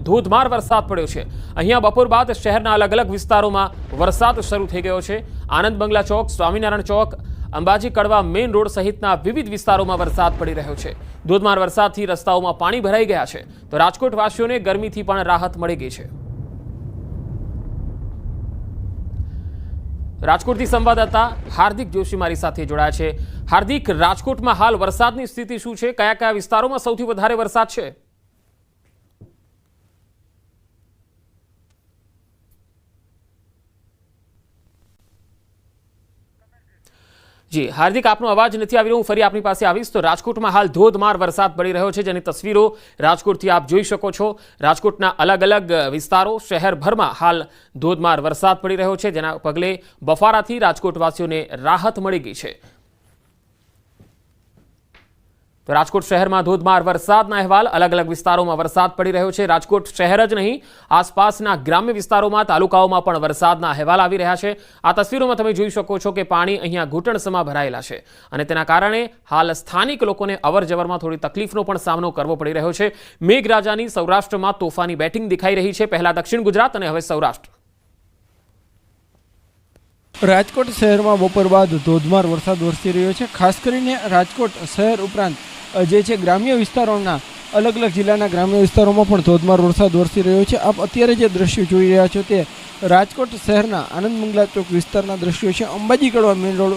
ધોધમાર વરસાદ પડ્યો છે। અહીંયા બપોર બાદ શહેરના અલગ અલગ વિસ્તારોમાં વરસાદ શરૂ થઈ ગયો છે। આનંદ બંગલા ચોક, સ્વામિનારાયણ ચોક, અંબાજી કડવા મેઇન રોડ સહિતના વિવિધ વિસ્તારોમાં વરસાદ પડી રહ્યો છે। ધોધમાર વરસાદથી રસ્તાઓમાં પાણી ભરાઈ ગયા છે તો રાજકોટવાસીઓને ગરમીથી પણ રાહત મળી ગઈ છે। રાજકોટથી સંવાદદાતા હાર્દિક જોશી મારી સાથે જોડાયા છે। હાર્દિક, રાજકોટમાં હાલ વરસાદની સ્થિતિ શું છે? કયા કયા વિસ્તારોમાં સૌથી વધારે વરસાદ છે? જી હાર્દિક, આપનો અવાજ નથી આવી રહ્યો, હું ફરી આપની પાસે આવીશ। તો રાજકોટમાં હાલ ધોધમાર વરસાદ પડી રહ્યો છે, જેની તસવીરો રાજકોટથી આપ જોઈ શકો છો। રાજકોટના અલગ અલગ વિસ્તારો શહેરભરમાં હાલ ધોધમાર વરસાદ પડી રહ્યો છે, જેના પગલે બફારાથી રાજકોટવાસીઓને રાહત મળી ગઈ છે। તો રાજકોટ શહેરમાં ધોધમાર વરસાદના અહેવાલ, અલગ અલગ વિસ્તારોમાં વરસાદ પડી રહ્યો છે। રાજકોટ શહેર જ નહીં, આસપાસના ગ્રામ્ય વિસ્તારોમાં, તાલુકાઓમાં પણ વરસાદના અહેવાલ આવી રહ્યા છે। આ તસવીરોમાં તમે જોઈ શકો છો કે પાણી અહીંયા ઘૂંટણસમાં ભરાયેલા છે અને તેના કારણે હાલ સ્થાનિક લોકોને અવરજવરમાં થોડી તકલીફનો પણ સામનો કરવો પડી રહ્યો છે। મેઘરાજાની સૌરાષ્ટ્રમાં તોફાની બેટિંગ દેખાઈ રહી છે। પહેલા દક્ષિણ ગુજરાત અને હવે સૌરાષ્ટ્ર। રાજકોટ શહેરમાં બપોર બાદ ધોધમાર વરસાદ વરસી રહ્યો છે। ખાસ કરીને રાજકોટ શહેર ઉપરાંત જે છે ગ્રામ્ય વિસ્તારોના અલગ અલગ જિલ્લાના ગ્રામ્ય વિસ્તારોમાં પણ ધોધમાર વરસાદ વરસી રહ્યો છે। આપ અત્યારે જે દ્રશ્યો જોઈ રહ્યા છો તે રાજકોટ શહેરના આનંદ બંગલા ચોક વિસ્તારના દ્રશ્યો છે। અંબાજી કડવા મેઇન રોડ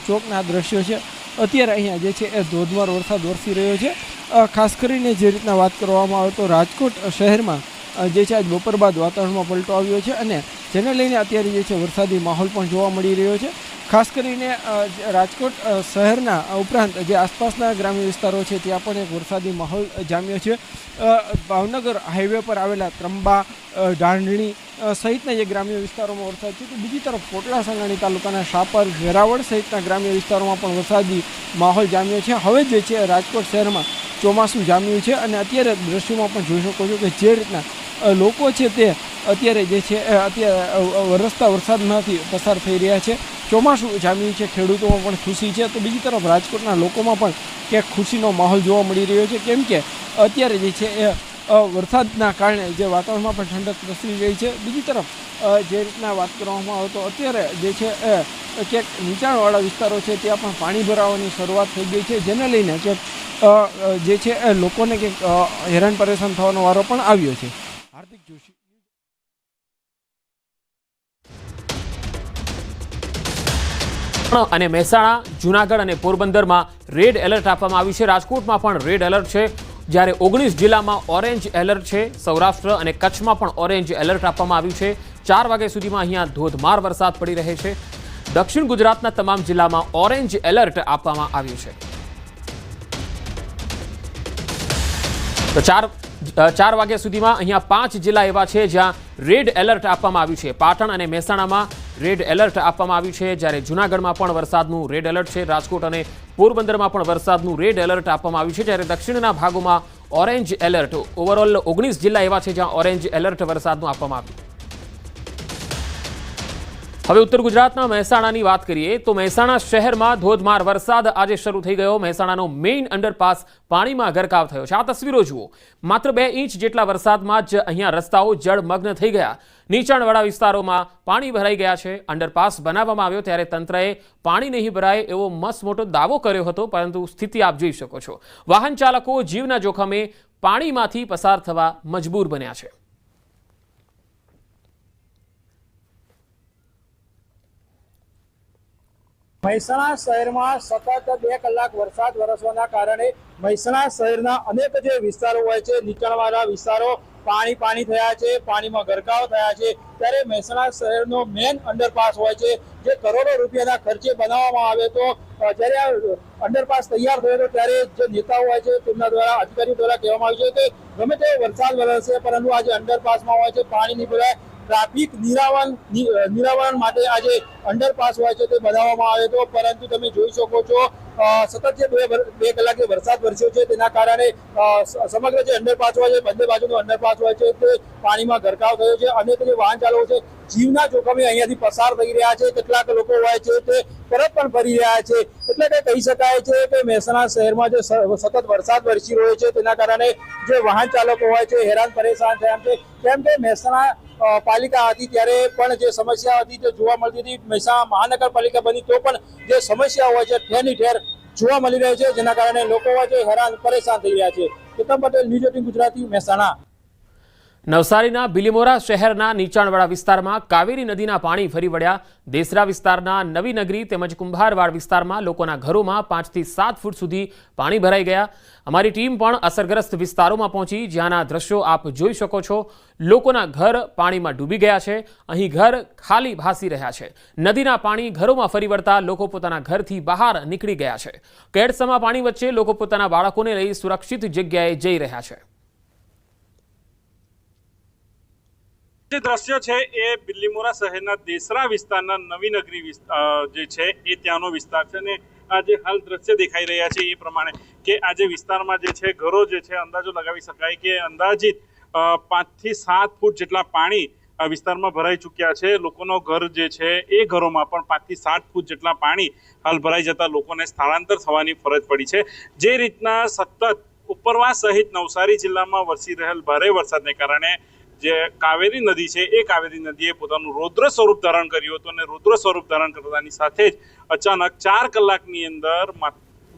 ચોકના દ્રશ્યો છે। અત્યારે અહીંયા જે છે એ ધોધમાર વરસાદ વરસી રહ્યો છે। ખાસ કરીને જે રીતના વાત કરવામાં આવે તો રાજકોટ શહેરમાં જે છે આજ બપોર બાદ વાતાવરણમાં પલટો આવ્યો છે અને જેને લઈને અત્યારે જે છે વરસાદી માહોલ પણ જોવા મળી રહ્યો છે। ખાસ કરીને રાજકોટ શહેરના ઉપરાંત જે આસપાસના ગ્રામ્ય વિસ્તારો છે ત્યાં પણ એક વરસાદી માહોલ જામ્યો છે। ભાવનગર હાઈવે પર આવેલા ત્રંબા, ઢાંઢણી સહિતના જે ગ્રામ્ય વિસ્તારોમાં વરસાદ છે, તો બીજી તરફ કોટડા સંગાણી તાલુકાના શાપર, વેરાવળ સહિતના ગ્રામ્ય વિસ્તારોમાં પણ વરસાદી માહોલ જામ્યો છે। હવે જે છે રાજકોટ શહેરમાં ચોમાસું જામ્યું છે અને અત્યારે દ્રશ્યોમાં પણ જોઈ શકો છો કે જે રીતના લોકો છે તે અત્યારે જે છે અત્યારે વરસતા વરસાદમાંથી પસાર થઈ રહ્યા છે। ચોમાસું જામ્યું છે, ખેડૂતોમાં પણ ખુશી છે, તો બીજી તરફ રાજકોટના લોકોમાં પણ ક્યાંક ખુશીનો માહોલ જોવા મળી રહ્યો છે, કેમ કે અત્યારે જે છે એ વરસાદના કારણે જે વાતાવરણમાં પણ ઠંડક પ્રસરી રહી છે। બીજી તરફ જે રીતના વાત કરવામાં આવે તો અત્યારે જે છે એ ક્યાંક નીચાણવાળા વિસ્તારો છે ત્યાં પણ પાણી ભરાવાની શરૂઆત થઈ ગઈ છે, જેને લઈને ક્યાંક જે છે એ લોકોને ક્યાંક હેરાન પરેશાન થવાનો વારો પણ આવ્યો છે। હાર્દિક જોશી અને મહેસાણા, જૂનાગઢ અને પોરબંદરમાં રેડ એલર્ટ આપવામાં આવ્યું છે। રાજકોટમાં પણ રેડ એલર્ટ છે, જ્યારે 19 જિલ્લામાં ઓરેન્જ એલર્ટ છે। સૌરાષ્ટ્ર અને કચ્છમાં પણ ઓરેન્જ એલર્ટ આપવામાં આવ્યું છે। 4 વાગ્યા સુધીમાં અહીંયા ધોધમાર વરસાદ પડી રહે છે। દક્ષિણ ગુજરાતના તમામ જિલ્લામાં ઓરેન્જ એલર્ટ આપવામાં આવ્યું છે। તો 4 વાગ્યા સુધીમાં અહીંયા 5 જિલ્લા એવા છે જ્યાં રેડ એલર્ટ આપવામાં આવ્યું છે। પાટણ અને મહેસાણામાં રેડ એલર્ટ આપવામાં આવ્યું છે, જ્યારે જૂનાગઢમાં પણ વરસાદનું રેડ એલર્ટ છે। રાજકોટ અને પોરબંદરમાં પણ વરસાદનું રેડ એલર્ટ આપવામાં આવ્યું છે, જ્યારે દક્ષિણના ભાગોમાં ઓરેન્જ એલર્ટ, ઓવરઓલ 19 જિલ્લા એવા છે જ્યાં ઓરેન્જ એલર્ટ વરસાદનું આપવામાં આવ્યું। હવે ઉત્તર ગુજરાતના મહેસાણાની વાત કરીએ તો મહેસાણા શહેરમાં ધોધમાર વરસાદ આજે શરૂ થઈ ગયો। મહેસાણાનો મેઇન અંડરપાસ પાણીમાં ગરકાવ થયો છે। આ તસવીરો જુઓ, માત્ર 2 ઇંચ જેટલા વરસાદમાં જ અહીંયા રસ્તાઓ જળમગ્ન થઈ ગયા। નીચાણવાળા વિસ્તારોમાં પાણી ભરાઈ ગયા છે। અંડરપાસ બનાવવામાં આવ્યો ત્યારે તંત્રએ પાણી નહીં ભરાય એવો મસ્ત મોટો દાવો કર્યો હતો, પરંતુ સ્થિતિ આપ જોઈ શકો છો। વાહન ચાલકો જીવના જોખમે પાણીમાંથી પસાર થવા મજબૂર બન્યા છે। મહેસાણા શહેરમાં સતત 2 કલાક વરસાદ વરસવાના કારણે મહેસાણા શહેરના અનેક જે વિસ્તારો હોય છે, નીચાણવાળા વિસ્તારો પાણી થયા છે, પાણીમાં ગરકાવ થયા છે। ત્યારે મહેસાણા શહેરનો મેન અંડરપાસ હોય છે, જે કરોડો રૂપિયાના ખર્ચે બનાવવામાં આવે તો જ્યારે આ અંડરપાસ તૈયાર થયો હતો ત્યારે જે નેતાઓ હોય છે તેમના દ્વારા, અધિકારીઓ દ્વારા કહેવામાં આવ્યું છે કે ગમે તેવો વરસાદ વરસે પરંતુ આજે અંડરપાસમાં હોય છે પાણી નહીં ભરાય। ટ્રાફિક નિરાવરણ માટે આજે અંડરપાસ હોય છે તે બનાવવામાં આવે તો, પરંતુ તમે જોઈ શકો છો સતત જે 2 કલાક જે વરસાદ વરસ્યો છે તેના કારણે સમગ્ર જે અંડરપાસ હોય છે, બંને બાજુનો અંડરપાસ હોય છે તે પાણીમાં ગરકાવ થયો છે। અનેક જે વાહન ચાલકો છે જીવના જોખમે અહીંયાથી પસાર થઈ રહ્યા છે, કેટલાક લોકો હોય છે તે પરત પણ ફરી રહ્યા છે। એટલે કે કહી શકાય છે કે મહેસાણા શહેરમાં જે સતત વરસાદ વરસી રહ્યો છે તેના કારણે જે વાહન ચાલકો હોય છે હેરાન પરેશાન થયા છે। કેમ કે મહેસાણા પાલિકા હતી ત્યારે પણ જે સમસ્યા હતી તે જોવા મળતી હતી, મહેસાણા મહાનગરપાલિકા બની તો પણ જે સમસ્યા હોય છે ઠેરની ઠેર જોવા મળી રહી છે, જેના કારણે લોકો હોય છે હેરાન પરેશાન થઈ રહ્યા છે। કેતન પટેલ, ન્યૂઝ 18 ગુજરાતી, મહેસાણા। નવસારીના બિલીમોરા શહેરના નીચાણવાળા વિસ્તારમાં કાવેરી નદીના પાણી ફરી વળ્યા। દેસરા વિસ્તારના નવી નગરી તેમજ કુંભારવાડ વિસ્તારમાં લોકોના ઘરોમાં 5 થી 7 ફૂટ સુધી પાણી ભરાઈ ગયા। અમારી ટીમ પણ અસરગ્રસ્ત વિસ્તારોમાં પહોંચી, જ્યાંના દ્રશ્યો આપ જોઈ શકો છો। લોકોના ઘર પાણીમાં ડૂબી ગયા છે, અહીં ઘર ખાલી ભાસી રહ્યા છે। નદીના પાણી ઘરોમાં ફરી વળતા લોકો પોતાના ઘરથી બહાર નીકળી ગયા છે। કેડસમાં પાણી વચ્ચે લોકો પોતાના બાળકોને લઈ સુરક્ષિત જગ્યાએ જઈ રહ્યા છે। જે દ્રશ્ય છે એ બિલીમોરા શહેરના દેસરા વિસ્તારના નવી નગરી જે છે એ ત્યાંનો વિસ્તાર છે અને આ જે હાલ દ્રશ્ય દેખાઈ રહ્યા છે એ પ્રમાણે કે આ જે વિસ્તારમાં જે છે ઘરો જે છે અંદાજો લગાવી શકાય કે અંદાજિત 5 થી 7 ફૂટ જેટલા પાણી આ વિસ્તારમાં ભરાઈ ચૂક્યા છે। લોકોનો ઘર જે છે એ ઘરોમાં પણ 5 થી 7 ફૂટ જેટલા પાણી હાલ ભરાઈ જતા લોકોને સ્થળાંતર થવાની ફરજ પડી છે। જે રીતના સતત ઉપરવાસ સહિત નવસારી જિલ્લામાં વરસી રહેલ ભારે વરસાદને કારણે જે કાવેરી નદી છે એ કાવેરી નદીએ પોતાનું રૌદ્ર સ્વરૂપ ધારણ કર્યું હતું અને રૌદ્ર સ્વરૂપ ધારણ કરતાની સાથે જ અચાનક 4 કલાકની અંદર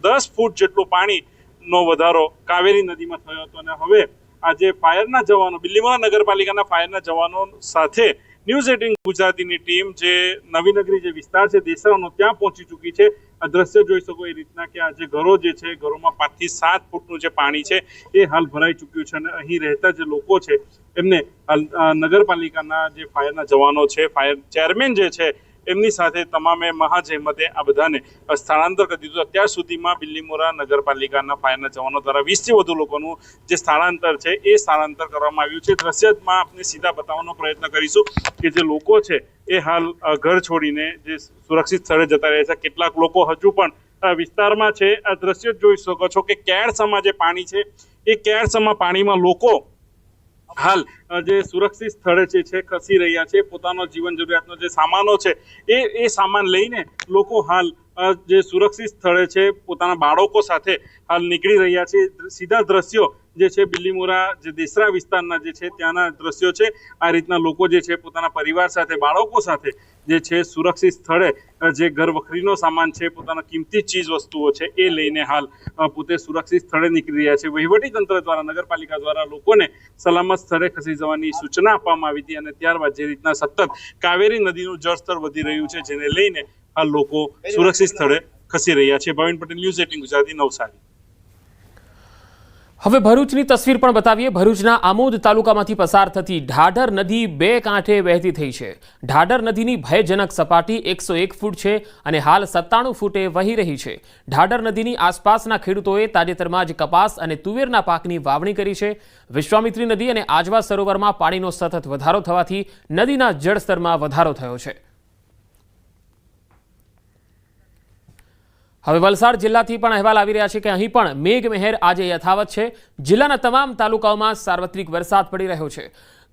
10 ફૂટ જેટલું પાણીનો વધારો કાવેરી નદીમાં થયો હતો અને હવે આજે ફાયરના જવાનો બિલીમોરા નગરપાલિકાના ફાયરના જવાનો સાથે ન્યૂઝ 18 ગુજરાતીની ટીમ જે નવી નગરી જે વિસ્તાર છે દેસરાનો ત્યાં પહોંચી ચૂકી છે। આ દ્રશ્ય જોઈ શકો એ રીતના કે આ જે ઘરો જે છે ઘરોમાં 5 થી 7 ફૂટનું જે પાણી છે એ હાલ ભરાઈ ચૂક્યું છે અને અહીં રહેતા જે લોકો છે એમને નગરપાલિકાના જે ફાયરના જવાનો છે, ફાયર ચેરમેન જે છે એમની સાથે તમામે મહાજહેમતે આ બધાને સ્થળાંતર કરી દીધું। અત્યાર સુધીમાં બિલીમોરા નગરપાલિકાના ફાયરના જવાનો દ્વારા 20 થી વધુ લોકોનું જે સ્થળાંતર છે એ સ્થળાંતર કરવામાં આવ્યું છે। દ્રશ્યમાં આપણે સીધા બતાવવાનો પ્રયત્ન કરીશું કે જે લોકો છે એ હાલ ઘર છોડીને જે સુરક્ષિત સ્થળે જતા રહે છે। કેટલાક લોકો હજુ પણ વિસ્તારમાં છે। આ દ્રશ્ય જોઈ શકો છો કે કેડસમાં જે પાણી છે એ કેડસમાં પાણીમાં લોકો હાલ જે સુરક્ષિત સ્થળે છે ખસી રહ્યા છે। પોતાનો જીવન જરૂરિયાતનો જે સામાનો છે એ સામાન લઈને લોકો હાલ જે સુરક્ષિત સ્થળે છે પોતાના બાળકો સાથે હાલ નીકળી રહ્યા છે। સીધા દ્રશ્યો જે છે બિલીમોરા જે દેસરા વિસ્તારના જે છે ત્યાંના દ્રશ્યો છે। આ રીતના લોકો જે છે પોતાના પરિવાર સાથે બાળકો સાથે જે છે સુરક્ષિત સ્થળે જે ઘર વખરીનો સામાન છે, પોતાના કિંમતી ચીજ વસ્તુઓ છે એ લઈને હાલ પોતે સુરક્ષિત સ્થળે નીકળી રહ્યા છે। વહીવટી તંત્ર દ્વારા નગરપાલિકા દ્વારા લોકોને સલામત સ્થળે ખસી જવાની સૂચના આપવામાં આવી હતી અને ત્યારબાદ જે રીતના સતત કાવેરી નદીનું જળસ્તર વધી રહ્યું છે જેને લઈને આ લોકો સુરક્ષિત સ્થળે ખસી રહ્યા છે। ભાવિન પટેલ, ન્યૂઝ 18 ગુજરાતી, નવસારી। હવે ભરૂચની તસવીર પણ બતાવીએ। ભરૂચના આમોદ તાલુકામાંથી પસાર થતી ઢાઢર નદી 2 કાંઠે વહેતી થઈ છે। ઢાઢર નદીની ભયજનક સપાટી 101 ફૂટ છે અને હાલ 97 ફૂટે વહી રહી છે। ઢાઢર નદીની આસપાસના ખેડૂતોએ તાજેતરમાં જ કપાસ અને તુવેરના પાકની વાવણી કરી છે। વિશ્વામિત્રી નદી અને આજવા સરોવરમાં પાણીનો સતત વધારો થવાથી નદીના જળસ્તરમાં વધારો થયો છે। હવે વલસાડ જિલ્લાથી પણ અહેવાલ આવી રહ્યા છે કે અહીં પણ મેઘમહેર આજે યથાવત છે। જિલ્લાના તમામ તાલુકાઓમાં સાર્વત્રિક વરસાદ પડી રહ્યો છે।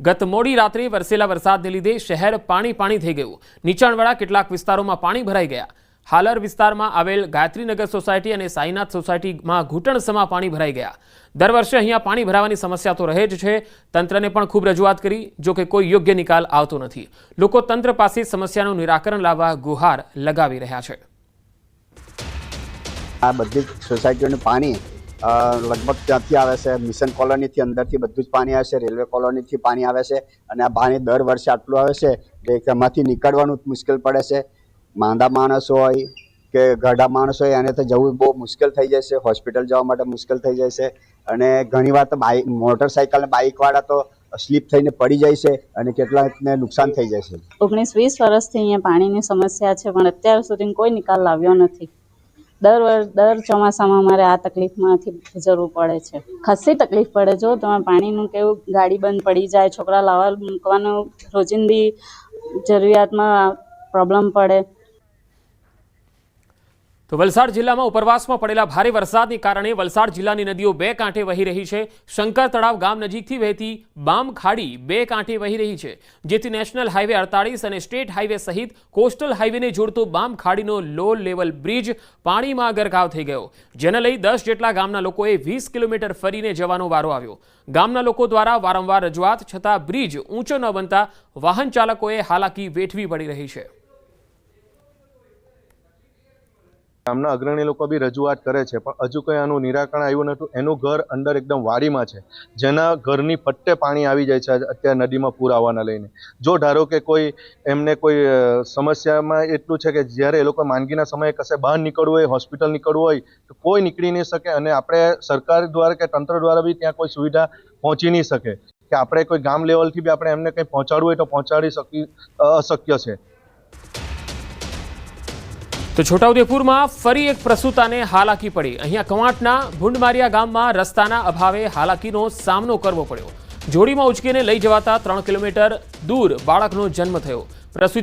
ગત મોડી રાત્રે વરસેલા વરસાદને લીધે શહેર પાણી થઈ ગયું। નીચાણવાળા કેટલાક વિસ્તારોમાં પાણી ભરાઈ ગયા। હાલર વિસ્તારમાં આવેલ ગાયત્રીનગર સોસાયટી અને સાઈનાથ સોસાયટીમાં ઘૂંટણસમા પાણી ભરાઈ ગયા। દર વર્ષે અહીંયા પાણી ભરાવાની સમસ્યા તો રહે જ છે। તંત્રને પણ ખૂબ રજૂઆત કરી, જો કે કોઈ યોગ્ય નિકાલ આવતો નથી। લોકો તંત્ર પાસે સમસ્યાનું નિરાકરણ લાવવા ગુહાર લગાવી રહ્યા છે। આ બધી સોસાયટીઓનું પાણી લગભગ ત્યાંથી આવે છે। મિશન કોલોનીથી અંદરથી બધું જ પાણી આવે છે, રેલવે કોલોનીથી પાણી આવે છે અને આ પાણી દર વર્ષે આટલું આવે છે કે એમાંથી નીકળવાનું મુશ્કેલ પડે છે। માંદા માણસ હોય કે ગઢા માણસ હોય એને તો જવું બહુ મુશ્કેલ થઈ જાય છે। હોસ્પિટલ જવા માટે મુશ્કેલ થઈ જાય છે અને ઘણીવાર તો મોટરસાઇકલ અને બાઇકવાળા તો સ્લીપ થઈને પડી જાય છે અને કેટલાકને નુકસાન થઈ જાય છે। 19-20 વર્ષથી અહીંયા પાણીની સમસ્યા છે પણ અત્યાર સુધી કોઈ નિકાલ લાવ્યો નથી। દર ચોમાસામાં અમારે આ તકલીફમાંથી ગુજરવું પડે છે। ખાસી તકલીફ પડે। જો તમે પાણીનું કેવું, ગાડી બંધ પડી જાય, છોકરા લાવવા મૂકવાનું રોજિંદી જરૂરિયાતમાં પ્રોબ્લેમ પડે। તો વલસાડ જિલ્લામાં ઉપરવાસમાં પડેલા ભારે વરસાદને કારણે વલસાડ જિલ્લાની નદીઓ બે કાંઠે વહી રહી છે. શંકર તળાવ ગામ નજીકથી વહેતી બામ ખાડી બે કાંઠે વહી રહી છે, જેથી નેશનલ હાઈવે 48 અને સ્ટેટ હાઈવે સહિત કોસ્ટલ હાઈવેને જોડતો બામ ખાડીનો લો લેવલ બ્રિજ પાણીમાં ગરકાવ થઈ ગયો, જેને લઈ 10 જેટલા ગામના લોકોએ 20 કિલોમીટર ફરીને જવાનો વારો આવ્યો. ગામના લોકો દ્વારા વારંવાર રજૂઆત છતાં બ્રિજ ઊંચો ન બનતા વાહન ચાલકોએ હાલાકી વેઠવી પડી રહી છે. ગામના અગ્રણી લોકો બી રજૂઆત કરે છે, પણ હજુ કંઈ આનું નિરાકરણ આવ્યું નહોતું. એનું ઘર અંદર એકદમ વાડીમાં છે, જેના ઘરની પટ્ટે પાણી આવી જાય છે અત્યારે નદીમાં પૂર આવવાના લઈને. જો ધારો કે કોઈ એમને કોઈ સમસ્યામાં એટલું છે કે જ્યારે એ લોકો માંદગીના સમયે કશે બહાર નીકળવું હોય, હોસ્પિટલ નીકળવું હોય તો કોઈ નીકળી નહીં શકે, અને આપણે સરકાર દ્વારા કે તંત્ર દ્વારા બી ત્યાં કોઈ સુવિધા પહોંચી નહીં શકે કે આપણે કોઈ ગામ લેવલથી બી આપણે એમને કંઈ પહોંચાડવું હોય તો પહોંચાડી અશક્ય છે. તો છોટાઉદેપુરમાં ફરી એક પ્રસૂતાને હાલાકી પડી. અહીંયા કવાંટના ભૂંડમારિયા ગામમાં રસ્તાના અભાવે હાલાકીનો સામનો કરવો પડ્યો. જોડીમાં ઉચકીને લઈ જવાતા 3 કિલોમીટર દૂર બાળકનો જન્મ થયો. પ્રસૂતિ